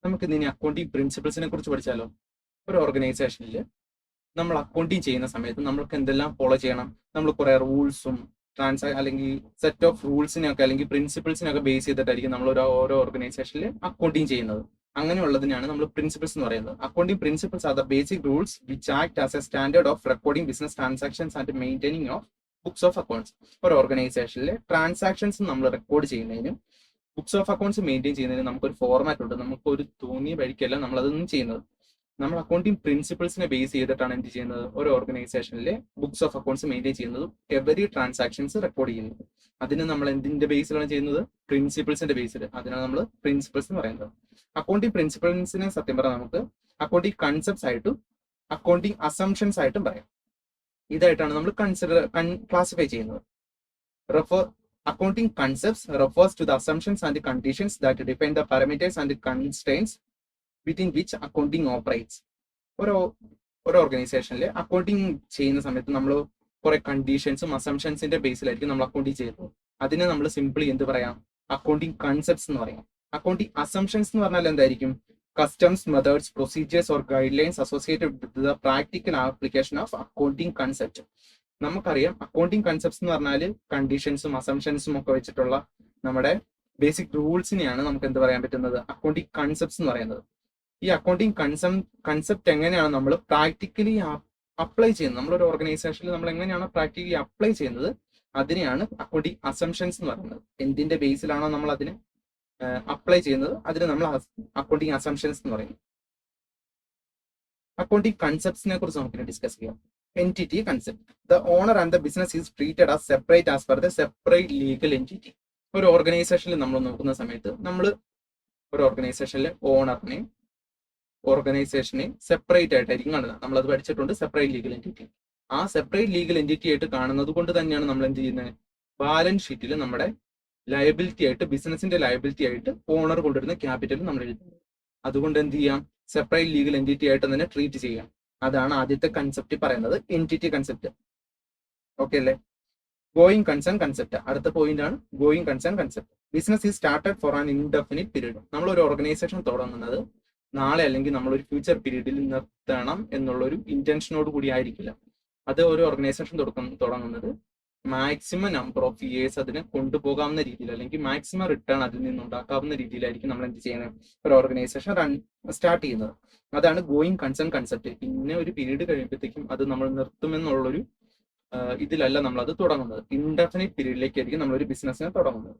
നമുക്ക് ഇനി അക്കൗണ്ടിങ് പ്രിൻസിപ്പിൾസിനെ കുറിച്ച് പഠിച്ചാലോ. ഒരു ഓർഗനൈസേഷനിൽ നമ്മൾ അക്കൗണ്ടിങ് ചെയ്യുന്ന സമയത്ത് നമ്മൾക്ക് എന്തെല്ലാം ഫോളോ ചെയ്യണം. നമ്മൾ കുറെ റൂൾസും അല്ലെങ്കിൽ സെറ്റ് ഓഫ് റൂൾസിനെയൊക്കെ അല്ലെങ്കിൽ പ്രിൻസിപ്പിൾസിനൊക്കെ ബേസ് ചെയ്തിട്ടായിരിക്കും നമ്മൾ ഓരോ ഓർഗനൈസേഷനിൽ അക്കൗണ്ടിങ് ചെയ്യുന്നത്. അങ്ങനെയുള്ളതിനാണ് നമ്മൾ പ്രിൻസിപ്പിൾസ് എന്ന് പറയുന്നത്. Accounting principles are the basic rules which act as A standard of recording business transactions and maintaining of books of accounts. ഒരു ഓർഗനൈസേഷനിലെ ട്രാൻസാക്ഷൻസ് നമ്മൾ റെക്കോർഡ് ചെയ്യുന്നതിനും ബുക്സ് ഓഫ് അക്കൗണ്ട്സ് മെയിൻറ്റെയിൻ ചെയ്യുന്നതിന് നമുക്കൊരു ഫോർമാറ്റ് ഉണ്ട്. നമുക്ക് ഒരു തോന്നിയ വഴിക്കല്ല നമ്മൾ അതൊന്നും ചെയ്യുന്നത്. നമ്മൾ അക്കൗണ്ടിങ് പ്രിൻസിപ്പിൾസിനെ ബേസ് ചെയ്തിട്ടാണ് എന്ത് ചെയ്യുന്നത്, ഒരു ഓർഗനൈസേഷനിലെ ബുക്സ് ഓഫ് അക്കൗണ്ട്സ് മെയിൻറ്റെയിൻ ചെയ്യുന്നതും എവറി ട്രാൻസാക്ഷൻസ് റെക്കോർഡ് ചെയ്യുന്നത്. അതിന് നമ്മൾ എന്തിന്റെ ബേസിലാണ് ചെയ്യുന്നത്, പ്രിൻസിപ്പിൾസിന്റെ ബേസിൽ. അതിനാണ് നമ്മൾ പ്രിൻസിപ്പിൾസ് എന്ന് പറയുന്നത്. അക്കൗണ്ടിങ് പ്രിൻസിപ്പിൾസിനെ സത്യം പറഞ്ഞാൽ നമുക്ക് അക്കൗണ്ടിങ് കൺസെപ്റ്റ്സ് ആയിട്ടും അക്കൗണ്ടിങ് അസംഷൻസ് ആയിട്ടും പറയാം. ഇതായിട്ടാണ് നമ്മൾ ക്ലാസിഫൈ ചെയ്യുന്നത്. Accounting concepts refers to the assumptions and the conditions that define the parameters and the constraints within which accounting operates. ഒരു ഓർഗനൈസേഷനിൽ അക്കൗണ്ടിങ് ചെയ്യുന്ന സമയത്ത് നമ്മൾ കുറെ കണ്ടീഷൻസും അസംഷൻസിന്റെ ബേസിലായിരിക്കും നമ്മൾ അക്കൗണ്ടിങ് ചെയ്യുന്നത്. അതിനെ നമ്മൾ സിംപ്ലി എന്ത് പറയാം, അക്കൗണ്ടിങ് കൺസെപ്റ്റ്സ് എന്ന് പറയാം. അക്കൗണ്ടിങ് അസംഷൻസ് എന്ന് പറഞ്ഞാൽ എന്തായിരിക്കും, customs, methods, procedures or guide lines associated with the practical application of accounting concept. നമുക്കറിയാം അക്കൗണ്ടിങ് കൺസെപ്റ്റ്സ് എന്ന് പറഞ്ഞാൽ കണ്ടീഷൻസും അസംഷൻസും ഒക്കെ വെച്ചിട്ടുള്ള നമ്മുടെ ബേസിക് റൂൾസിനെയാണ് നമുക്ക് എന്ത് പറയാൻ പറ്റുന്നത്, അക്കൗണ്ടിങ് കൺസെപ്റ്റ്സ് എന്ന് പറയുന്നത്. ഈ അക്കൗണ്ടിങ് കൺസെപ്റ്റ് എങ്ങനെയാണ് നമ്മൾ പ്രാക്ടിക്കലി അപ്ലൈ ചെയ്യുന്നത്, നമ്മളൊരു ഓർഗനൈസേഷനിൽ നമ്മൾ എങ്ങനെയാണ് പ്രാക്ടിക്കലി അപ്ലൈ ചെയ്യുന്നത്, അതിനെയാണ് അക്കൗണ്ടിങ് അസംഷൻസ് എന്ന് പറയുന്നത്. എന്തിന്റെ ബേസിലാണോ നമ്മൾ അതിനെ അപ്ലൈ ചെയ്യുന്നത് അതിന് നമ്മൾ അക്കൗണ്ടിങ് അസംഷൻസ് എന്ന് പറയുന്നത്. അക്കൗണ്ടിങ് കൺസെപ്റ്റ്സിനെ കുറിച്ച് നമുക്ക് ഡിസ്കസ് ചെയ്യാം. Entity concept. The owner and the business is treated as separate as per the separate legal entity. ഒരു ഓർഗനൈസേഷനിൽ നമ്മൾ നോക്കുന്ന സമയത്ത് നമ്മൾ ഒരു ഓർഗനൈസേഷനിലെ ഓണറിനെയും ഓർഗനൈസേഷനെയും സെപ്പറേറ്റ് ആയിട്ടായിരിക്കും കാണുന്നത്. നമ്മളത് പഠിച്ചിട്ടുണ്ട്, സെപ്പറേറ്റ് ലീഗൽ എൻറ്റിറ്റി. ആ സെപ്പറേറ്റ് ലീഗൽ എൻറ്റിറ്റി ആയിട്ട് കാണുന്നത് കൊണ്ട് തന്നെയാണ് നമ്മൾ എന്ത് ചെയ്യുന്നത്, ബാലൻസ് ഷീറ്റിൽ നമ്മുടെ ലയബിലിറ്റി ആയിട്ട്, ബിസിനസിന്റെ ലയബിലിറ്റി ആയിട്ട് ഓണർ കൊണ്ടുവരുന്ന ക്യാപിറ്റൽ നമ്മൾ എഴുതുന്നത്. അതുകൊണ്ട് എന്ത് ചെയ്യാം, സെപ്പറേറ്റ് ലീഗൽ എൻറ്റിറ്റി ആയിട്ട് തന്നെ ട്രീറ്റ് ചെയ്യാം. അതാണ് ആദ്യത്തെ കൺസെപ്റ്റ് പറയുന്നത്, എൻറ്റിറ്റി കൺസെപ്റ്റ്. ഓക്കെ അല്ലേ. ഗോയിങ് കൺസേൺ കൺസെപ്റ്റ് അടുത്ത പോയിന്റ് ആണ്. Going concern concept. Business is started for an indefinite period. നമ്മൾ ഒരു ഓർഗനൈസേഷൻ തുടങ്ങുന്നത് നാളെ അല്ലെങ്കിൽ നമ്മളൊരു ഫ്യൂച്ചർ പീരീഡിൽ നിർത്തണം എന്നുള്ളൊരു ഇന്റൻഷനോട് കൂടി ആയിരിക്കില്ല. അത് ഒരു ഓർഗനൈസേഷൻ തുടങ്ങുന്നത് മാക്സിമം നമ്പർ ഓഫ് ഇയേഴ്സ് അതിനെ കൊണ്ടുപോകാവുന്ന രീതിയിൽ അല്ലെങ്കിൽ മാക്സിമം റിട്ടേൺ അതിൽ നിന്നുണ്ടാക്കാവുന്ന രീതിയിലായിരിക്കും നമ്മൾ എന്ത് ചെയ്യുന്നത്, ഒരു ഓർഗനൈസേഷൻ സ്റ്റാർട്ട് ചെയ്യുന്നത്. അതാണ് ഗോയിങ് കൺസേൺ കൺസെപ്റ്റ്. പിന്നെ ഒരു പീരീഡ് കഴിയുമ്പോഴത്തേക്കും അത് നമ്മൾ നിർത്തുമെന്നുള്ളൊരു ഇതിലല്ല നമ്മൾ അത് തുടങ്ങുന്നത്. ഇൻഡെഫിനിറ്റ് പീരീഡിലേക്കായിരിക്കും നമ്മളൊരു ബിസിനസ്സിനെ തുടങ്ങുന്നത്.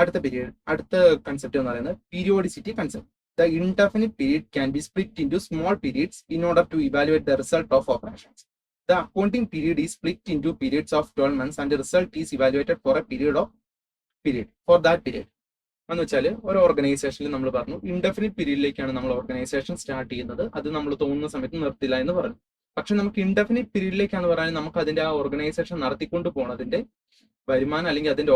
അടുത്ത കൺസെപ്റ്റ് എന്ന് പറയുന്നത് periodicity concept. The indefinite period can be split into small periods in order to evaluate the result of operations. The accounting period is split into periods of 12 months and the result is evaluated for a period for that period. എന്ന് വെച്ചാൽ ഒരു ഓർഗനൈസേഷനിൽ നമ്മൾ പറഞ്ഞു indefinite പീരീഡിലേക്കാണ് നമ്മൾ organisation start ചെയ്യുന്നത്, അത് നമ്മൾ തോന്നുന്ന സമയത്ത് നിർത്തില്ല എന്ന് പറഞ്ഞു. പക്ഷെ നമുക്ക് ഇൻഡെഫിനിറ്റ് പീരീഡിലേക്കാണ് പറയാൻ നമുക്ക് അതിന്റെ ആ ഓർഗനൈസേഷൻ നടത്തിക്കൊണ്ട് പോകണതിന്റെ വരുമാനം അല്ലെങ്കിൽ അതിന്റെ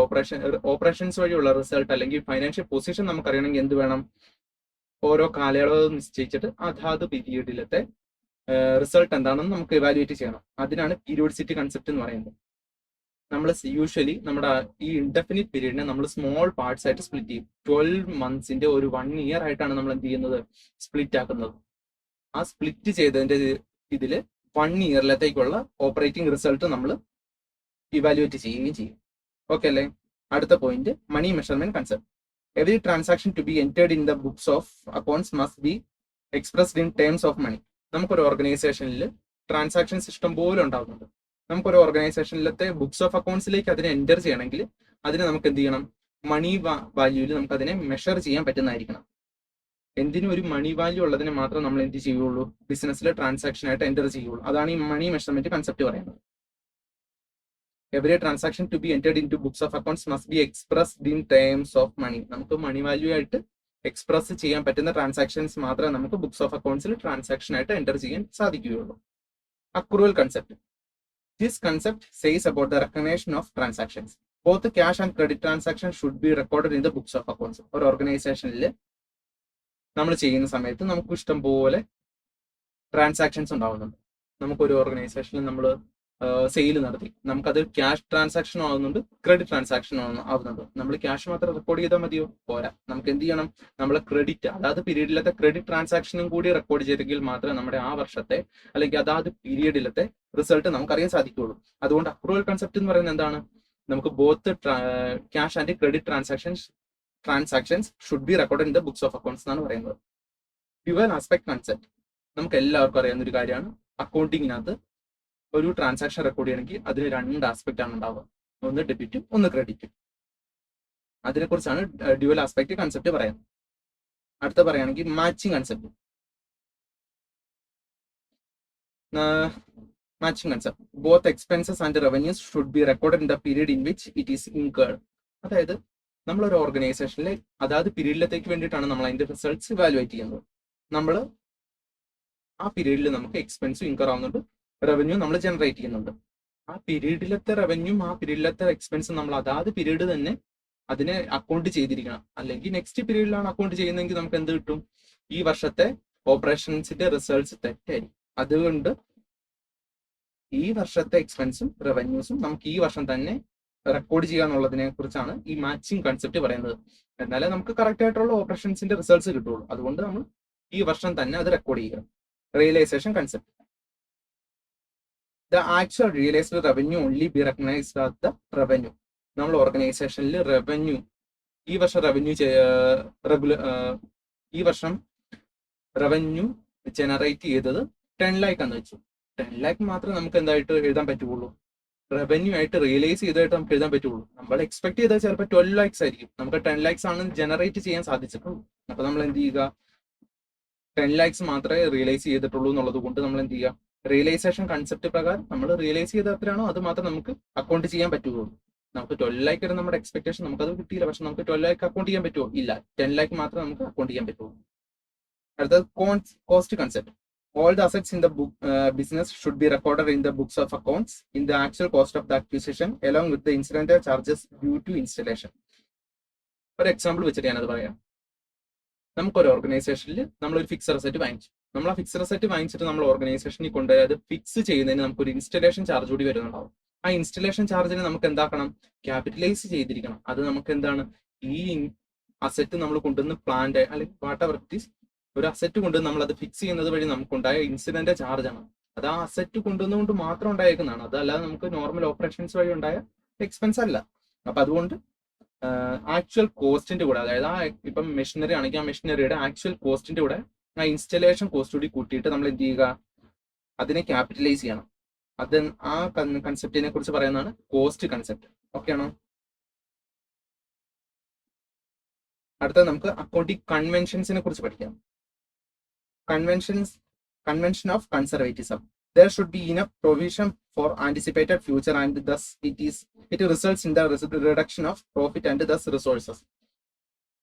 ഓപ്പറേഷൻസ് വഴിയുള്ള റിസൾട്ട് അല്ലെങ്കിൽ ഫൈനാൻഷ്യൽ പൊസിഷൻ നമുക്കറിയണമെങ്കിൽ എന്ത് വേണം, ഓരോ കാലയളവ് നിശ്ചയിച്ചിട്ട് അതാത് പീരീഡിലത്തെ റിസൾട്ട് എന്താണെന്ന് നമുക്ക് ഇവാലുവേറ്റ് ചെയ്യണം. അതിനാണ് പീരിയോഡിസിറ്റി കൺസെപ്റ്റ് എന്ന് പറയുന്നത്. നമ്മൾ യൂഷ്വലി നമ്മുടെ ഈ ഇൻഡെഫിനിറ്റ് പീരീഡിനെ നമ്മൾ സ്മോൾ പാർട്സ് ആയിട്ട് സ്പ്ലിറ്റ് ചെയ്യും. 12 മന്ത്സിന്റെ ഒരു 1 ഇയർ ആയിട്ടാണ് നമ്മൾ എന്ത് ചെയ്യുന്നത്, സ്പ്ലിറ്റ് ആക്കുന്നത്. ആ സ്പ്ലിറ്റ് ചെയ്തതിന്റെ ഇതിൽ 1 ഇയറിലത്തേക്കുള്ള ഓപ്പറേറ്റിംഗ് റിസൾട്ട് നമ്മൾ ഇവാലുവേറ്റ് ചെയ്യുകയും ചെയ്യും. ഓക്കെ അല്ലേ. അടുത്ത point money measurement concept. Every transaction to be entered in the books of accounts must be expressed in terms of money. നമുക്കൊരു ഓർഗനൈസേഷനിൽ ട്രാൻസാക്ഷൻസ് ഇഷ്ടം പോലെ ഉണ്ടാകുന്നുണ്ട്. നമുക്കൊരു ഓർഗനൈസേഷനിലത്തെ ബുക്സ് ഓഫ് അക്കൗണ്ട്സിലേക്ക് അതിനെ എൻറ്റർ ചെയ്യണമെങ്കിൽ അതിന് നമുക്ക് എന്ത് ചെയ്യണം, മണി വാല്യൂവിൽ നമുക്ക് അതിനെ മെഷർ ചെയ്യാൻ പറ്റുന്നതായിരിക്കണം. എന്തിനും ഒരു മണി വാല്യൂ ഉള്ളതിനെ മാത്രം നമ്മൾ എന്ത് ചെയ്യുള്ളൂ, ബിസിനസ്സിലെ ട്രാൻസാക്ഷൻ ആയിട്ട് എൻറ്റർ ചെയ്യുള്ളൂ. അതാണ് ഈ മണി മെഷർമെന്റ് കൺസെപ്റ്റ് പറയുന്നത്. Every transaction to be entered in to books of accounts must be expressed in terms of money. നമുക്ക് മണി വാല്യൂ ആയിട്ട് എക്സ്പ്രസ് ചെയ്യാൻ പറ്റുന്ന ട്രാൻസാക്ഷൻസ് മാത്രമേ നമുക്ക് ബുക്സ് ഓഫ് അക്കൗണ്ട്സിൽ ട്രാൻസാക്ഷൻ ആയിട്ട് എൻറ്റർ ചെയ്യാൻ സാധിക്കുകയുള്ളൂ. Accrual concept. This concept says about the recognition of transactions. Both cash and credit transaction should be recorded in the books of accounts. ഒരു ഓർഗനൈസേഷനിൽ നമ്മൾ ചെയ്യുന്ന സമയത്ത് നമുക്ക് ഇഷ്ടം പോലെ ട്രാൻസാക്ഷൻസ് ഉണ്ടാവുന്നുണ്ട്. നമുക്കൊരു ഓർഗനൈസേഷനിൽ നമ്മൾ സെയിൽ നടത്തി, നമുക്കത് ക്യാഷ് ട്രാൻസാക്ഷൻ ആവുന്നുണ്ട്, ക്രെഡിറ്റ് ട്രാൻസാക്ഷൻ ആവുന്നുണ്ട്. നമ്മൾ ക്യാഷ് മാത്രം റെക്കോർഡ് ചെയ്താൽ മതിയോ? പോരാ. നമുക്ക് എന്ത് ചെയ്യണം? നമ്മൾ ക്രെഡിറ്റ്, അതാത് പീരീഡിലത്തെ ക്രെഡിറ്റ് ട്രാൻസാക്ഷനും കൂടി റെക്കോർഡ് ചെയ്തെങ്കിൽ മാത്രമേ നമ്മുടെ ആ വർഷത്തെ അല്ലെങ്കിൽ അതാത് പീരീഡിലത്തെ റിസൾട്ട് നമുക്കറിയാൻ സാധിക്കുകയുള്ളൂ. അതുകൊണ്ട് അക്രൂവൽ കൺസെപ്റ്റ് എന്ന് പറയുന്നത് എന്താണ്? നമുക്ക് both cash and credit transactions should be record in the books of accounts എന്നാണ് പറയുന്നത്. ഡ്യുവൽ ആസ്പെക്ട് കൺസെപ്റ്റ് നമുക്ക് എല്ലാവർക്കും അറിയാവുന്ന ഒരു കാര്യമാണ്. അക്കൗണ്ടിങ്ങിനകത്ത് ഒരു ട്രാൻസാക്ഷൻ റെക്കോർഡ് ചെയ്യണമെങ്കിൽ അതിന് 2 ആസ്പെക്ട് ആണ് ഉണ്ടാവുക, ഒന്ന് ഡെബിറ്റും ഒന്ന് ക്രെഡിറ്റും. അതിനെക്കുറിച്ചാണ് ഡ്യുവൽ ആസ്പെക്ട് കൺസെപ്റ്റ് പറയുന്നത്. അടുത്ത പറയുകയാണെങ്കിൽ matching concept. Matching concept, both expenses and revenues should be record in the period in which it is incurred. അതായത് നമ്മളൊരു ഓർഗനൈസേഷനിൽ അതാത് പീരീഡിലത്തേക്ക് വേണ്ടിയിട്ടാണ് നമ്മൾ അതിന്റെ റിസൾട്ട്സ് ഇവാലുവേറ്റ് ചെയ്യുന്നത്. നമ്മൾ ആ പീരീഡിൽ നമുക്ക് എക്സ്പെൻസും ഇൻകർ ആവുന്നുണ്ട്, റവന്യൂ നമ്മൾ ജനറേറ്റ് ചെയ്യുന്നുണ്ട്. ആ പീരീഡിലത്തെ റവന്യൂം ആ പീരീഡിലത്തെ എക്സ്പെൻസും നമ്മൾ അതാത് പീരീഡ് തന്നെ അതിനെ അക്കൗണ്ട് ചെയ്തിരിക്കണം. അല്ലെങ്കിൽ നെക്സ്റ്റ് പീരീഡിലാണ് അക്കൗണ്ട് ചെയ്യുന്നതെങ്കിൽ നമുക്ക് എന്ത് കിട്ടും? ഈ വർഷത്തെ ഓപ്പറേഷൻസിന്റെ റിസൾട്ട്സ് തെറ്റായിരിക്കും. അതുകൊണ്ട് ഈ വർഷത്തെ എക്സ്പെൻസും റവന്യൂസും നമുക്ക് ഈ വർഷം തന്നെ റെക്കോർഡ് ചെയ്യുക എന്നുള്ളതിനെ കുറിച്ചാണ് ഈ മാച്ചിങ് കൺസെപ്റ്റ് പറയുന്നത്. എന്നാലേ നമുക്ക് കറക്റ്റ് ആയിട്ടുള്ള ഓപ്പറേഷൻസിന്റെ റിസൾട്ട്സ് കിട്ടുള്ളൂ. അതുകൊണ്ട് നമ്മൾ ഈ വർഷം തന്നെ അത് റെക്കോർഡ് ചെയ്യുക. Realisation concept, the actual realised revenue only be recognised as the revenue. നമ്മൾ ഓർഗനൈസേഷനിൽ റവന്യൂ ഈ വർഷം ഈ വർഷം റവന്യൂ ജനറേറ്റ് ചെയ്തത് 10 lakh എന്ന് വെച്ചു. 10 lakh മാത്രമേ നമുക്ക് എന്തായിട്ട് എഴുതാൻ പറ്റുള്ളൂ? റവന്യൂ ആയിട്ട് റിയലൈസ് ചെയ്തതായിട്ട് നമുക്ക് എഴുതാൻ പറ്റുള്ളൂ. നമ്മൾ എക്സ്പെക്ട് ചെയ്താൽ ചിലപ്പോൾ 12 lakhs ആയിരിക്കും. നമുക്ക് 10 lakhs ആണ് ജനറേറ്റ് ചെയ്യാൻ സാധിച്ചിട്ടുള്ളൂ. അപ്പൊ നമ്മൾ എന്ത് ചെയ്യുക? 10 lakhs മാത്രമേ റിയലൈസ് ചെയ്തിട്ടുള്ളൂ എന്നുള്ളത് കൊണ്ട് നമ്മൾ എന്ത് ചെയ്യുക? റിയലൈസേഷൻ കൺസെപ്റ്റ് പ്രകാരം നമ്മൾ റിയലൈസ് ചെയ്ത എത്രയാണോ അത് മാത്രം നമുക്ക് അക്കൗണ്ട് ചെയ്യാൻ പറ്റുള്ളൂ. നമുക്ക് 12 lakh വരെ നമ്മുടെ എക്സ്പെക്ടേഷൻ നമുക്കത് കിട്ടിയില്ല. പക്ഷെ നമുക്ക് 12 lakh അക്കൗണ്ട് ചെയ്യാൻ പറ്റുമോ? ഇല്ല. 10 lakh മാത്രമേ നമുക്ക് അക്കൗണ്ട് ചെയ്യാൻ പറ്റുള്ളൂ. അടുത്തത് cost concept. All the assets in the business should be recorded in the books of accounts in the actual cost of the acquisition along with the incidental charges due to installation. ഒരു example വെച്ചിട്ട് ഞാനത് പറയാം. നമുക്കൊരു ഓർഗനൈസേഷനിൽ നമ്മളൊരു fixed asset വാങ്ങിച്ചു. നമ്മൾ ആ ഫിക്സഡ് അസറ്റ് വാങ്ങിച്ചിട്ട് നമ്മൾ ഓർഗനൈസേഷനിൽ കൊണ്ടുപോയി അത് ഫിക്സ് ചെയ്യുന്നതിന് നമുക്കൊരു ഇൻസ്റ്റലേഷൻ ചാർജ് കൂടി വരുന്നുണ്ടാവും. ആ ഇൻസ്റ്റലേഷൻ ചാർജിനെ നമുക്ക് എന്താക്കണം? ക്യാപിറ്റലൈസ് ചെയ്തിരിക്കണം. അത് നമുക്ക് എന്താണ്? ഈ അസറ്റ് നമ്മൾ കൊണ്ടുവന്ന് പ്ലാന്റ് അല്ലെങ്കിൽ വാട്ട് എവർ ഇറ്റ് ഈസ് ഒരു അസറ്റ് കൊണ്ട് നമ്മൾ അത് ഫിക്സ് ചെയ്യുന്നത് വഴി നമുക്കുണ്ടായ ഇൻസിഡന്റ് ചാർജ് ആണ്. അത് ആ അസറ്റ് കൊണ്ടുവന്നുകൊണ്ട് മാത്രം ഉണ്ടായേക്കുന്നതാണ്. അതല്ലാതെ നമുക്ക് നോർമൽ ഓപ്പറേഷൻസ് വഴി ഉണ്ടായ എക്സ്പെൻസ് അല്ല. അപ്പൊ അതുകൊണ്ട് ആക്ച്വൽ കോസ്റ്റിന്റെ കൂടെ, അതായത് ആ ഇപ്പം മെഷീനറി ആണെങ്കിൽ ആ മെഷീനറിയുടെ ആക്ച്വൽ കോസ്റ്റിന്റെ കൂടെ ആ ഇൻസ്റ്റലേഷൻ കോസ്റ്റ് കൂടി കൂട്ടിയിട്ട് നമ്മൾ എന്ത് ചെയ്യുക? അതിനെ ക്യാപിറ്റലൈസ് ചെയ്യണം. അത് ആ കൺസെപ്റ്റിനെ കുറിച്ച് പറയുന്നതാണ് കോസ്റ്റ് കൺസെപ്റ്റ്. ഓക്കെ ആണോ? അടുത്തത് നമുക്ക് അക്കൗണ്ടിങ് കൺവെൻഷൻസിനെ കുറിച്ച് പഠിക്കാം. Convention of conservatism. There should be enough provision for anticipated future and thus it results in the reduction of profit and thus resources.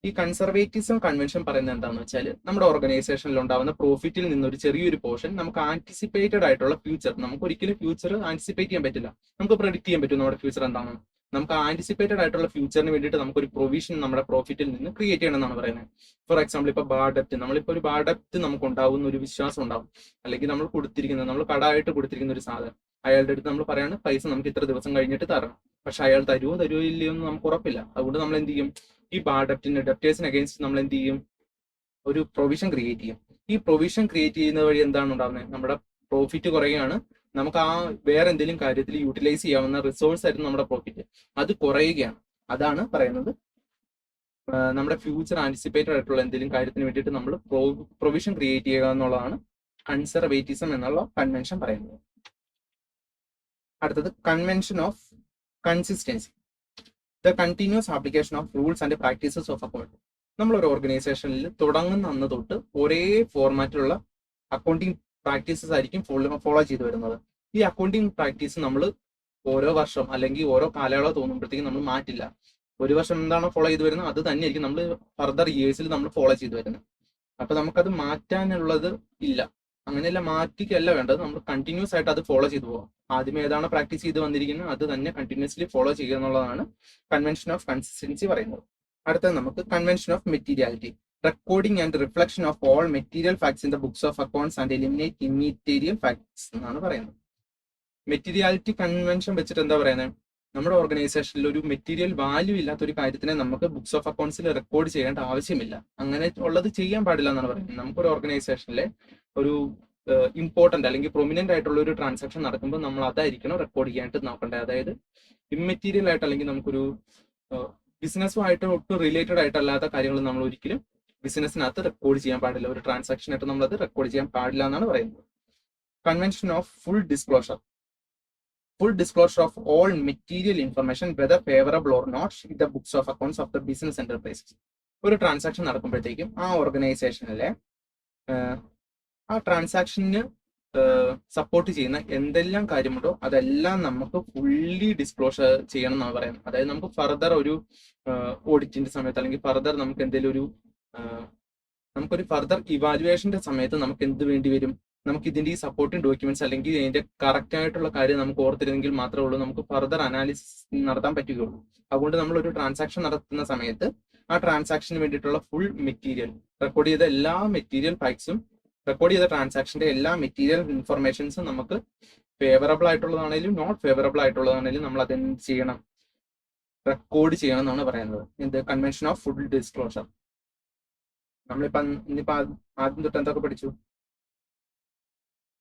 ഈ കൺസർവേറ്റിസം കൺവെൻഷൻ പറയുന്നത് എന്താണെന്ന് വെച്ചാൽ നമ്മുടെ ഓർഗനൈസേഷനിൽ ഉണ്ടാകുന്ന പ്രോഫിറ്റിൽ നിന്നൊരു ചെറിയൊരു പോർഷൻ നമുക്ക് ആന്റിസിപ്പേറ്റഡ് ആയിട്ടുള്ള ഫ്യൂച്ചർ, നമുക്ക് ഒരിക്കലും ഫ്യൂച്ചർ ആന്റിസിപ്പേറ്റ് ചെയ്യാൻ പറ്റില്ല. നമുക്ക് പ്രെഡിക്റ്റ് ചെയ്യാൻ പറ്റും നമ്മുടെ ഫ്യൂച്ചർ എന്താണ്. നമുക്ക് ആന്റിസിപ്പേറ്റഡ് ആയിട്ടുള്ള ഫ്യൂച്ചറിന് വേണ്ടിയിട്ട് നമുക്കൊരു പ്രൊവിഷൻ നമ്മുടെ പ്രോഫിറ്റിൽ നിന്ന് ക്രിയേറ്റ് ചെയ്യണം എന്നാണ് പറയുന്നത്. ഫോർ എക്സാമ്പിൾ ഇപ്പൊ ബാഡ് ഡെപ്റ്റ്, നമ്മളിപ്പോൾ ഒരു ബാഡ് ഡെപ്റ്റ് നമുക്ക് ഉണ്ടാവുന്ന ഒരു വിശ്വാസം ഉണ്ടാവും. അല്ലെങ്കിൽ നമ്മൾ കടമായിട്ട് കൊടുത്തിരിക്കുന്ന ഒരു സാധനം അയാളുടെ അടുത്ത് നമ്മൾ പറയാണ് പൈസ നമുക്ക് ഇത്ര ദിവസം കഴിഞ്ഞിട്ട് തരണം. പക്ഷെ അയാൾ തരുമോ ഇല്ലയോ എന്ന് നമുക്ക് ഉറപ്പില്ല. അതുകൊണ്ട് നമ്മൾ എന്ത് ചെയ്യും? ഈ ബാഡ് ഡെപ്റ്റേഴ്സിന് അഗേൻസ്റ്റ് നമ്മൾ എന്ത് ചെയ്യും? ഒരു പ്രൊവിഷൻ ക്രിയേറ്റ് ചെയ്യും. ഈ പ്രൊവിഷൻ ക്രിയേറ്റ് ചെയ്യുന്ന വഴി എന്താണ് ഉണ്ടാകുന്നത്? നമ്മുടെ പ്രോഫിറ്റ് കുറയുകയാണ്. നമുക്ക് ആ വേറെ എന്തെങ്കിലും കാര്യത്തിൽ യൂട്ടിലൈസ് ചെയ്യാവുന്ന റിസോഴ്സ് ആയിരുന്നു നമ്മുടെ പ്രോഫിറ്റ്, അത് കുറയുകയാണ്. അതാണ് പറയുന്നത് നമ്മുടെ ഫ്യൂച്ചർ ആന്റിസിപ്പേറ്റഡ് ആയിട്ടുള്ള എന്തെങ്കിലും കാര്യത്തിന് വേണ്ടിയിട്ട് നമ്മൾ പ്രൊവിഷൻ ക്രിയേറ്റ് ചെയ്യുക എന്നുള്ളതാണ് കൺസർവേറ്റിസം എന്നുള്ള കൺവെൻഷൻ പറയുന്നത്. അടുത്തത് convention of consistency, the continuous application of rules and practices of account. നമ്മളൊരു ഓർഗനൈസേഷനിൽ തുടങ്ങുന്ന അന്ന് തൊട്ട് ഒരേ ഫോർമാറ്റിലുള്ള അക്കൗണ്ടിങ് പ്രാക്ടീസസ് ആയിരിക്കും ഫോളോ ചെയ്തു വരുന്നത്. ഈ അക്കൗണ്ടിങ് പ്രാക്ടീസ് നമ്മൾ ഓരോ വർഷം അല്ലെങ്കിൽ ഓരോ കാലയളവ് തോന്നുമ്പോഴത്തേക്കും നമ്മൾ മാറ്റില്ല. ഒരു വർഷം എന്താണോ ഫോളോ ചെയ്തു വരുന്നത് അത് തന്നെയായിരിക്കും നമ്മൾ ഫർദർ ഇയേഴ്സിൽ നമ്മൾ ഫോളോ ചെയ്തു വരുന്നത്. അപ്പൊ നമുക്കത് മാറ്റാനുള്ളത് ഇല്ല. അങ്ങനെയല്ല, മാറ്റിക്കല്ല വേണ്ടത്, നമ്മൾ കണ്ടിന്യൂസ് ആയിട്ട് അത് ഫോളോ ചെയ്തു പോകാം. ആദ്യം ഏതാണോ പ്രാക്ടീസ് ചെയ്ത് വന്നിരിക്കുന്നത് അത് തന്നെ കണ്ടിന്യൂസ്ലി ഫോളോ ചെയ്യുക എന്നുള്ളതാണ് കൺവെൻഷൻ ഓഫ് കൺസിസ്റ്റൻസി പറയുന്നത്. അടുത്തത് നമുക്ക് convention of materiality, recording and reflection of all material facts in the books of accounts and eliminate immaterial facts എന്നാണ് പറയുന്നത്. മെറ്റീരിയാലിറ്റി കൺവെൻഷൻ വെച്ചിട്ട് എന്താ പറയുന്നത്, നമ്മുടെ ഓർഗനൈസേഷനിൽ ഒരു മെറ്റീരിയൽ വാല്യൂ ഇല്ലാത്ത ഒരു കാര്യത്തിനെ നമുക്ക് ബുക്സ് ഓഫ് അക്കൗണ്ട്സിൽ റെക്കോർഡ് ചെയ്യേണ്ട ആവശ്യമില്ല. അങ്ങനെ ഉള്ളത് ചെയ്യാൻ പാടില്ല എന്നാണ് പറയുന്നത്. നമുക്കൊരു ഓർഗനൈസേഷനിലെ ഒരു ഇമ്പോർട്ടന്റ് അല്ലെങ്കിൽ പ്രൊമിനന്റ് ആയിട്ടുള്ള ഒരു ട്രാൻസാക്ഷൻ നടക്കുമ്പോൾ നമ്മൾ അതായിരിക്കണം റെക്കോർഡ് ചെയ്യാനായിട്ട് നോക്കേണ്ടത്. അതായത് ഇമ്മെറ്റീരിയൽ ആയിട്ട് അല്ലെങ്കിൽ നമുക്കൊരു ബിസിനസ്സുമായിട്ട് ഒട്ടും റിലേറ്റഡ് ആയിട്ടല്ലാത്ത കാര്യങ്ങൾ നമ്മൾ ഒരിക്കലും ബിസിനസ്സിനകത്ത് റെക്കോർഡ് ചെയ്യാൻ പാടില്ല. ഒരു ട്രാൻസാക്ഷൻ ആയിട്ട് നമ്മൾ അത് റെക്കോർഡ് ചെയ്യാൻ പാടില്ല എന്നാണ് പറയുന്നത്. Convention of full disclosure. Full disclosure of all material information, whether favorable or not, in the books of accounts of the business enterprises. ഒരു ട്രാൻസാക്ഷൻ നടക്കുമ്പോഴത്തേക്കും ആ ഓർഗനൈസേഷനിലെ ആ ട്രാൻസാക്ഷന് സപ്പോർട്ട് ചെയ്യുന്ന എന്തെല്ലാം കാര്യമുണ്ടോ അതെല്ലാം നമുക്ക് ഫുള്ളി ഡിസ്ക്ലോഷർ ചെയ്യണം എന്നാണ് പറയുന്നത്. അതായത് നമുക്ക് ഫർദർ ഒരു ഓഡിറ്റിന്റെ സമയത്ത് അല്ലെങ്കിൽ ഫർദർ നമുക്ക് എന്തെങ്കിലും ഒരു നമുക്കൊരു ഫർദർ ഇവാലുവേഷന്റെ സമയത്ത് നമുക്ക് എന്ത് വേണ്ടി വരും, നമുക്ക് ഇതിന്റെ ഈ സപ്പോർട്ടിംഗ് ഡോക്യുമെന്റ്സ് അല്ലെങ്കിൽ ഇതിന്റെ കറക്റ്റ് ആയിട്ടുള്ള കാര്യം നമുക്ക് ഓർത്തിരുന്നെങ്കിൽ മാത്രമേ ഉള്ളൂ നമുക്ക് ഫർദർ അനാലിസിസ് നടത്താൻ പറ്റുകയുള്ളൂ. അതുകൊണ്ട് നമ്മൾ ഒരു ട്രാൻസാക്ഷൻ നടത്തുന്ന സമയത്ത് ആ ട്രാൻസാക്ഷന് വേണ്ടിയിട്ടുള്ള ഫുൾ മെറ്റീരിയൽ റെക്കോർഡ് ചെയ്ത എല്ലാ മെറ്റീരിയൽ ഫാക്ട്സും റെക്കോർഡ് ചെയ്ത ട്രാൻസാക്ഷന്റെ എല്ലാ മെറ്റീരിയൽ ഇൻഫർമേഷൻസും നമുക്ക് ഫേവറബിൾ ആയിട്ടുള്ളതാണെങ്കിലും നോട്ട് ഫേവറബിൾ ആയിട്ടുള്ളതാണെങ്കിലും നമ്മൾ അതെന്ത് ചെയ്യണം, റെക്കോർഡ് ചെയ്യണം എന്നാണ് പറയുന്നത്. എന്ത് കൺവെൻഷൻ ഓഫ് ഫുൾ ഡിസ്ക്ലോഷർ. ഇന്നിപ്പോ ആദ്യം തൊട്ട് എന്തൊക്കെ പഠിച്ചു?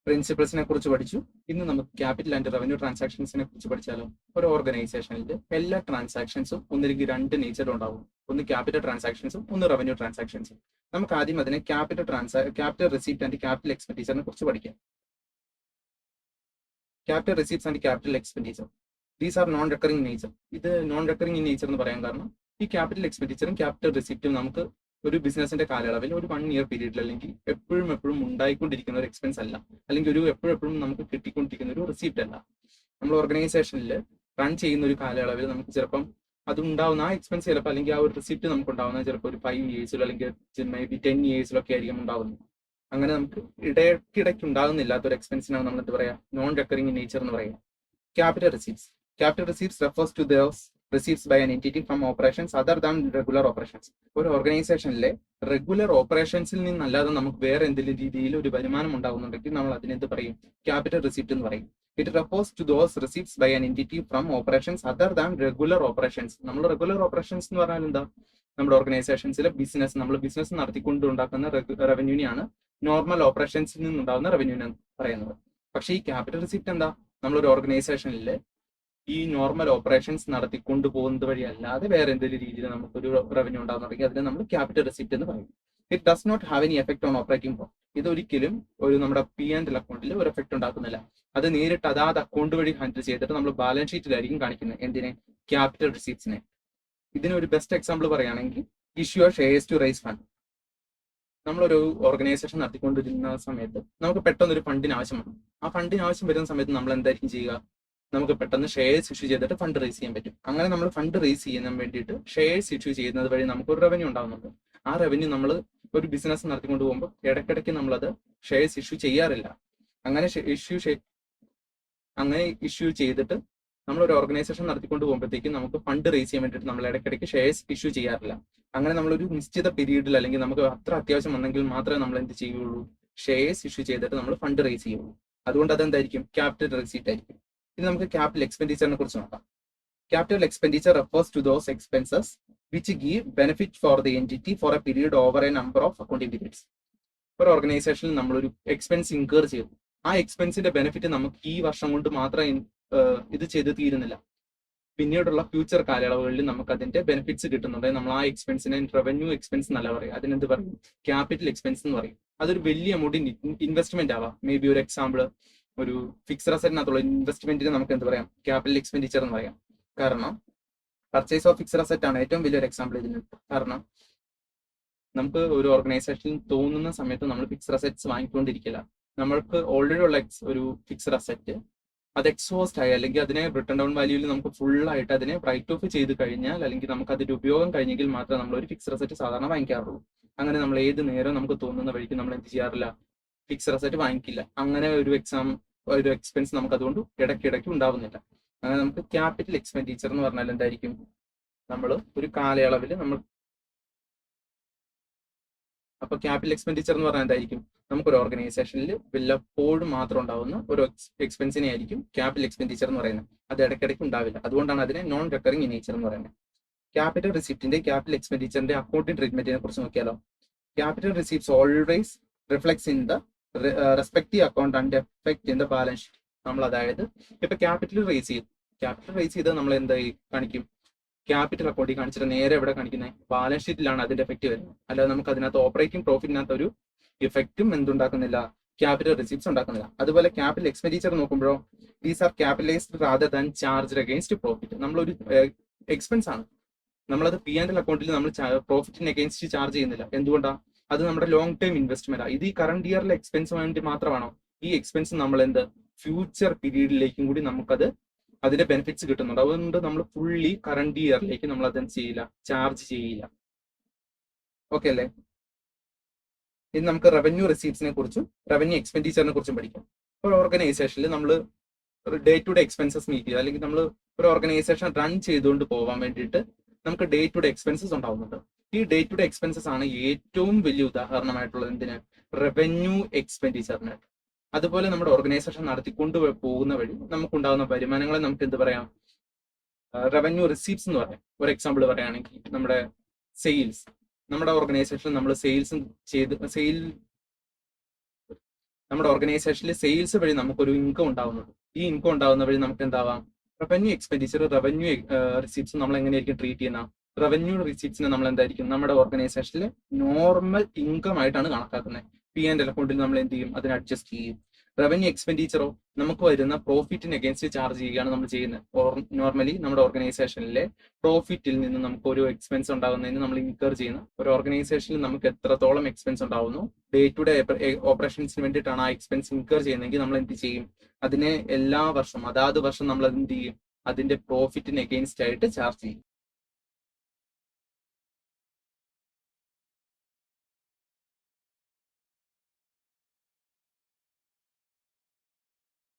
പ്രിൻസിപ്പിൾസിനെ കുറിച്ച് പഠിച്ചു. ഇന്ന് നമുക്ക് ക്യാപിറ്റൽ ആൻഡ് റവന്യൂ ട്രാൻസാക്ഷൻസിനെ കുറിച്ച് പഠിച്ചാലോ? ഒരു ഓർഗനൈസേഷനിൽ എല്ലാ ട്രാൻസാക്ഷൻസും ഒന്നിലേക്ക് രണ്ട് നേച്ചർ ഉണ്ടാവും. ഒന്ന് ക്യാപിറ്റൽ ട്രാൻസാക്ഷൻസും ഒന്ന് റവന്യൂ ട്രാൻസാക്ഷൻസും. നമുക്ക് ആദ്യം അതിനെ ക്യാപിറ്റൽ റിസീപ്റ്റ് ആൻഡ് ക്യാപിറ്റൽ എക്സ്പെൻഡിച്ചറിനെ കുറിച്ച് പഠിക്കാം. Capital receipts and capital expenditure, these are non recurring nature. ഇത് നോൺ റെക്കറിംഗ് ഇൻ നേച്ചർ എന്ന് പറയാൻ കാരണം ഈ ക്യാപിറ്റൽ എക്സ്പെൻഡിച്ചറും ക്യാപിറ്റൽ റിസീപ്റ്റും നമുക്ക് ഒരു ബിസിനസിന്റെ കാലയളവിൽ ഒരു 1 ഇയർ പീരീഡിൽ അല്ലെങ്കിൽ എപ്പോഴും ഉണ്ടായിക്കൊണ്ടിരിക്കുന്ന ഒരു എക്സ്പെൻസ് അല്ല, അല്ലെങ്കിൽ ഒരു എപ്പോഴും നമുക്ക് കിട്ടിക്കൊണ്ടിരിക്കുന്ന ഒരു റിസീപ്റ്റ് അല്ല. നമ്മൾ ഓർഗനൈസേഷനിൽ റൺ ചെയ്യുന്ന ഒരു കാലയളവിൽ നമുക്ക് ചിലപ്പം അതുണ്ടാവുന്ന ആ എക്സ്പെൻസ് ചിലപ്പോൾ അല്ലെങ്കിൽ ആ ഒരു റിസീപ്റ്റ് നമുക്ക് ഉണ്ടാവുന്ന ചിലപ്പോൾ ഒരു 5 ഇയേഴ്സിലോ അല്ലെങ്കിൽ മേ ബി 10 ഇയേഴ്സിലൊക്കെ ആയിരിക്കും ഉണ്ടാവുന്നത്. അങ്ങനെ നമുക്ക് ഇടയ്ക്കിടയ്ക്ക് ഉണ്ടാകുന്നില്ലാത്ത ഒരു എക്സ്പെൻസിനാണ് നമ്മൾ എന്ത് പറയാ, നോൺ റെക്കറിംഗ് ഇൻ നേച്ചർ എന്ന് പറയുക. Capital receipts refers to those receipts by an entity from operations other than regular operations. ഒരു ഓർഗനൈസേഷനിലെ റെഗുലർ ഓപ്പറേഷൻസിൽ നിന്നല്ലാതെ നമുക്ക് വേറെ എന്തെങ്കിലും രീതിയിൽ ഒരു വരുമാനം ഉണ്ടാകുന്നുണ്ടെങ്കിൽ നമ്മൾ അതിനെന്ത് പറയും, ക്യാപിറ്റൽ റിസീപ്റ്റ് എന്ന് പറയും. It refers to those receipts by an entity from operations other than regular operations. നമ്മൾ റെഗുലർ ഓപ്പറേഷൻസ് എന്ന് പറഞ്ഞാൽ എന്താ, നമ്മുടെ ഓർഗനൈസേഷൻസിലെ നമ്മൾ ബിസിനസ് നടത്തിക്കൊണ്ട് ഉണ്ടാക്കുന്ന റവന്യൂനെയാണ് നോർമൽ ഓപ്പറേഷൻസിൽ നിന്നുണ്ടാകുന്ന റവന്യൂന്ന് പറയുന്നത്. പക്ഷേ ഈ ക്യാപിറ്റൽ റിസീപ്റ്റ് എന്താ, നമ്മളൊരു ഓർഗനൈസേഷനിൽ ഈ നോർമൽ ഓപ്പറേഷൻസ് നടത്തിക്കൊണ്ടു പോകുന്നത് വഴി അല്ലാതെ വേറെ എന്തെങ്കിലും രീതിയിൽ നമുക്കൊരു റവന്യൂ ഉണ്ടാകുന്നുണ്ടെങ്കിൽ അതിനെ നമ്മൾ ക്യാപിറ്റൽ റിസീപ്റ്റ് എന്ന് പറയും. It does not have any effect on operating profit. ഇതൊരിക്കലും ഒരു നമ്മുടെ P&L അക്കൗണ്ടിൽ ഒരു എഫക്ട് ഉണ്ടാക്കുന്നില്ല. അത് നേരിട്ട് അതാത് അക്കൗണ്ട് വഴി ഹാൻഡിൽ ചെയ്തിട്ട് നമ്മൾ ബാലൻസ് ഷീറ്റിലായിരിക്കും കാണിക്കുന്നത്. എന്തിനെ, ക്യാപിറ്റൽ റിസീപ്റ്റ്സിനെ. ഇതിനൊരു ബെസ്റ്റ് എക്സാമ്പിൾ പറയുകയാണെങ്കിൽ issue shares to raise fund. നമ്മളൊരു ഓർഗനൈസേഷൻ നടത്തിക്കൊണ്ടിരുന്ന സമയത്ത് നമുക്ക് പെട്ടെന്നൊരു ഫണ്ടിന് ആവശ്യമാണ്. ആ ഫണ്ടിന് ആവശ്യം വരുന്ന സമയത്ത് നമ്മൾ എന്തായിരിക്കും ചെയ്യുക, നമുക്ക് പെട്ടെന്ന് ഷെയർസ് ഇഷ്യൂ ചെയ്തിട്ട് ഫണ്ട് റേസ് ചെയ്യാൻ പറ്റും. അങ്ങനെ നമ്മൾ ഫണ്ട് റേസ് ചെയ്യാൻ വേണ്ടിയിട്ട് ഷെയർസ് ഇഷ്യൂ ചെയ്യുന്നത് വഴി നമുക്കൊരു റവന്യൂ ഉണ്ടാകുന്നുണ്ട്. ആ റവന്യൂ നമ്മൾ ഒരു ബിസിനസ് നടത്തിക്കൊണ്ട് പോകുമ്പോൾ ഇടയ്ക്കിടയ്ക്ക് നമ്മളത് ഷെയർസ് ഇഷ്യൂ ചെയ്യാറില്ല. അങ്ങനെ ഇഷ്യൂ ചെയ്തിട്ട് നമ്മളൊരു ഓർഗനൈസേഷൻ നടത്തിക്കൊണ്ട് പോകുമ്പോഴത്തേക്കും നമുക്ക് ഫണ്ട് റേസ് ചെയ്യാൻ വേണ്ടിയിട്ട് നമ്മൾ ഇടയ്ക്കിടയ്ക്ക് ഷെയർസ് ഇഷ്യൂ ചെയ്യാറില്ല. അങ്ങനെ നമ്മളൊരു നിശ്ചിത പീരീഡിൽ അല്ലെങ്കിൽ നമുക്ക് അത്ര അത്യാവശ്യം വന്നെങ്കിൽ മാത്രമേ നമ്മൾ എന്ത് ചെയ്യുള്ളൂ, ഷെയർസ് ഇഷ്യൂ ചെയ്തിട്ട് നമ്മൾ ഫണ്ട് റേസ് ചെയ്യുള്ളൂ. അതുകൊണ്ട് അതെന്തായിരിക്കും, ക്യാപിറ്റൽ റിസീപ്റ്റ് ആയിരിക്കും. ഇനി നമുക്ക് ക്യാപിറ്റൽ എക്സ്പെൻഡിച്ചറിനെ കുറിച്ച് നോക്കാം. Capital expenditure refers to those expenses which give benefit for the entity for a period over a number of accounting periods. ഒരു ഓർഗനൈസേഷനിൽ നമ്മളൊരു എക്സ്പെൻസ് ഇൻകർ ചെയ്തു. ആ എക്സ്പെൻസിന്റെ ബെനിഫിറ്റ് നമുക്ക് ഈ വർഷം കൊണ്ട് മാത്രം ഇത് ചെയ്ത് തീരുന്നില്ല. പിന്നീടുള്ള ഫ്യൂച്ചർ കാലയളവുകളിൽ നമുക്ക് അതിന്റെ ബെനിഫിറ്റ്സ് കിട്ടുന്നുണ്ട്. നമ്മൾ ആ എക്സ്പെൻസിനെ റവന്യൂ എക്സ്പെൻസ് എന്നല്ല പറയും, അതിനെന്ത് പറയും, ക്യാപിറ്റൽ എക്സ്പെൻസ് എന്ന് പറയും. അതൊരു വലിയ എമൗണ്ട് ഇൻവെസ്റ്റ്മെന്റ് ആവാം. മേ ബി ഒരു എക്സാമ്പിൾ, ഒരു ഫിക്സഡ് അസറ്റിനകത്തുള്ള ഇൻവെസ്റ്റ്മെന്റിന് നമുക്ക് എന്ത് പറയാം, ക്യാപിറ്റൽ എക്സ്പെൻഡിച്ചർ എന്ന് പറയാം. കാരണം പർച്ചേസ് ഓഫ് ഫിക്സഡ് അസറ്റ് ആണ് ഏറ്റവും വലിയൊരു എക്സാമ്പിൾ ഇതിന്. കാരണം നമുക്ക് ഒരു ഓർഗനൈസേഷനിൽ തോന്നുന്ന സമയത്ത് നമ്മൾ ഫിക്സഡ് അസറ്റ്സ് വാങ്ങിക്കൊണ്ടിരിക്കില്ല. നമ്മൾക്ക് ഓൾറെഡി ഉള്ള ഒരു ഫിക്സഡ് അസറ്റ് അത് എക്സോസ്റ്റ് ആയി അല്ലെങ്കിൽ അതിനെ റിട്ടേൺ ഡൗൺ വാല്യൂവിൽ നമുക്ക് ഫുള്ളായിട്ട് അതിനെ റൈറ്റ് ഓഫ് ചെയ്ത് കഴിഞ്ഞാൽ അല്ലെങ്കിൽ നമുക്ക് അതിന്റെ ഉപയോഗം കഴിഞ്ഞെങ്കിൽ മാത്രമേ നമ്മൾ ഒരു ഫിക്സഡ് അസറ്റ് സാധാരണ വാങ്ങിക്കാറുള്ളൂ. അങ്ങനെ നമ്മൾ ഏത് നേരം നമുക്ക് തോന്നുന്ന വഴിക്ക് നമ്മൾ എന്ത് ചെയ്യാറില്ല, ഫിക്സഡ് അസറ്റ് വാങ്ങിക്കില്ല. അങ്ങനെ ഒരു എക്സ്പെൻസ് നമുക്ക് അതുകൊണ്ട് ഇടയ്ക്കിടയ്ക്ക് ഉണ്ടാവുന്നില്ല. അങ്ങനെ നമുക്ക് ക്യാപിറ്റൽ എക്സ്പെൻഡിച്ചർ എന്ന് പറഞ്ഞാൽ എന്തായിരിക്കും, നമ്മൾ ഒരു കാലയളവിൽ നമ്മൾ അപ്പൊ ക്യാപിറ്റൽ എക്സ്പെൻഡിച്ചർ എന്ന് പറഞ്ഞാൽ എന്തായിരിക്കും? നമുക്കൊരു ഓർഗനൈസേഷനിൽ വല്ലപ്പോഴും മാത്രം ഉണ്ടാവുന്ന ഒരു എക്സ്പെൻസിനെ ആയിരിക്കും ക്യാപിറ്റൽ എക്സ്പെൻഡിച്ചർ എന്ന് പറയുന്നത്. അത് ഇടയ്ക്കിടയ്ക്ക് ഉണ്ടാവില്ല. അതുകൊണ്ടാണ് അതിനെ നോൺ റെക്കറിംഗ് ഇൻ നേച്ചർ എന്ന് പറയുന്നത്. ക്യാപിറ്റൽ റിസിപ്റ്റിന്റെ ക്യാപിറ്റൽ എക്സ്പെൻഡിച്ചറിന്റെ അക്കൗണ്ടിംഗ് ട്രീറ്റ്മെന്റിനെ കുറിച്ച് നോക്കിയാലോ? Capital receipts always reflects in the respective account and effect in the balance sheet. നമ്മൾ അതായത് ഇപ്പൊ ക്യാപിറ്റൽ റേസ് ചെയ്ത് നമ്മൾ എന്താ കാണിക്കും? ക്യാപിറ്റൽ അക്കൗണ്ടിൽ കാണിച്ചിട്ട് നേരെ എവിടെ കാണിക്കുന്നത്? ബാലൻസ് ഷീറ്റിലാണ് അതിന്റെ എഫക്റ്റ് വരുന്നത്. അല്ലാതെ നമുക്ക് അതിനകത്ത് ഓപ്പറേറ്റിംഗ് പ്രോഫിറ്റിനകത്ത് ഒരു ഇഫക്റ്റും എന്തുണ്ടാക്കുന്നില്ല? ക്യാപിറ്റൽ റിസീപ്റ്റ്സ് ഉണ്ടാക്കുന്നില്ല. അതുപോലെ ക്യാപിറ്റൽ എക്സ്പെൻഡിച്ചർ നോക്കുമ്പോഴോ, these are capitalized rather than charged against profit. നമ്മളൊരു എക്സ്പെൻസ് ആണ്, നമ്മളത് P&L അക്കൗണ്ടിൽ നമ്മൾ പ്രോഫിറ്റിന് അഗെയിൻസ്റ്റ് ചാർജ് ചെയ്യുന്നില്ല. എന്തുകൊണ്ടാണ്? അത് നമ്മുടെ ലോങ് ടൈം ഇൻവെസ്റ്റ്മെന്റ് ആണ്. ഇത് ഈ കറണ്ട് ഇയറിലെ എക്സ്പെൻസ് വേണ്ടി മാത്രമാണോ? ഈ എക്സ്പെൻസ് നമ്മൾ ഫ്യൂച്ചർ പീരീഡിലേക്കും കൂടി നമുക്കത് അതിന്റെ ബെനിഫിറ്റ്സ് കിട്ടുന്നുണ്ട്. അതുകൊണ്ട് നമ്മൾ ഫുള്ളി കറണ്ട് ഇയറിലേക്ക് നമ്മൾ അത് ചെയ്യില്ല, ചാർജ് ചെയ്യില്ല. ഓക്കെ അല്ലേ? ഇനി നമുക്ക് റവന്യൂ റിസീപ്റ്റ്സിനെ കുറിച്ചും റവന്യൂ എക്സ്പെൻഡിച്ചറിനെ കുറിച്ചും പഠിക്കാം. ഒരു ഓർഗനൈസേഷനിൽ നമ്മൾ day to day expenses meet ചെയ്യുക, അല്ലെങ്കിൽ നമ്മൾ ഒരു ഓർഗനൈസേഷൻ റൺ ചെയ്തുകൊണ്ട് പോകാൻ വേണ്ടിയിട്ട് നമുക്ക് ഡേ ടു ഡേ എക്സ്പെൻസസ് ഉണ്ടാവുന്നുണ്ട്. ഈ ഡേ ടു ഡേ എക്സ്പെൻസസ് ആണ് ഏറ്റവും വലിയ ഉദാഹരണമായിട്ടുള്ളത് എന്തിന്? റവന്യൂ എക്സ്പെൻഡിച്ചറിന്. അതുപോലെ നമ്മുടെ ഓർഗനൈസേഷൻ നടത്തിക്കൊണ്ട് പോകുന്ന വഴി നമുക്കുണ്ടാകുന്ന വരുമാനങ്ങളെ നമുക്ക് എന്ത് പറയാം? റവന്യൂ റിസീപ്റ്റ്സ് എന്ന് പറയാം. ഒരു എക്സാമ്പിൾ പറയുകയാണെങ്കിൽ നമ്മുടെ സെയിൽസ്, നമ്മുടെ ഓർഗനൈസേഷനിൽ നമ്മൾ നമ്മുടെ ഓർഗനൈസേഷനിൽ സെയിൽസ് വഴി നമുക്കൊരു ഇൻകം ഉണ്ടാവുന്നുണ്ട്. ഈ ഇൻകം ഉണ്ടാവുന്ന വഴി നമുക്ക് എന്താവാം? റവന്യൂ എക്സ്പെൻഡിച്ചർ, റവന്യൂ റിസീപ്റ്റ്സ് നമ്മൾ എങ്ങനെയായിരിക്കും ട്രീറ്റ് ചെയ്യുന്ന? റവന്യൂ റിസീപ്റ്റ്സിനെ നമ്മൾ എന്തായിരിക്കും നമ്മുടെ ഓർഗനൈസേഷനിൽ നോർമൽ ഇൻകം ആയിട്ടാണ് കണക്കാക്കുന്നത്. P&L അക്കൗണ്ടിൽ നമ്മൾ എന്ത് ചെയ്യും? അതിനെ അഡ്ജസ്റ്റ് ചെയ്യും. റവന്യൂ എക്സ്പെൻഡിച്ചറോ നമുക്ക് വരുന്ന പ്രോഫിറ്റിന് അഗേൻസ്റ്റ് ചാർജ് ചെയ്യുകയാണ് നമ്മൾ ചെയ്യുന്നത്. നോർമലി നമ്മുടെ ഓർഗനൈസേഷനിലെ പ്രോഫിറ്റിൽ നിന്ന് നമുക്ക് ഒരു എക്സ്പെൻസ് ഉണ്ടാകുന്നതിന് നമ്മൾ ഇൻകർ ചെയ്യുന്ന ഒരു ഓർഗനൈസേഷനിൽ നമുക്ക് എത്രത്തോളം എക്സ്പെൻസ് ഉണ്ടാവുന്നു, ഡേ ടു ഡേ ഓപ്പറേഷൻസിന് വേണ്ടിയിട്ടാണ് ആ എക്സ്പെൻസ് ഇൻകർ ചെയ്യുന്നതെങ്കിൽ നമ്മൾ എന്ത് ചെയ്യും? അതിനെ എല്ലാ വർഷം അതാത് വർഷം നമ്മൾ എന്ത് ചെയ്യും? അതിന്റെ പ്രോഫിറ്റിന് അഗേൻസ്റ്റ് ആയിട്ട് ചാർജ് ചെയ്യും.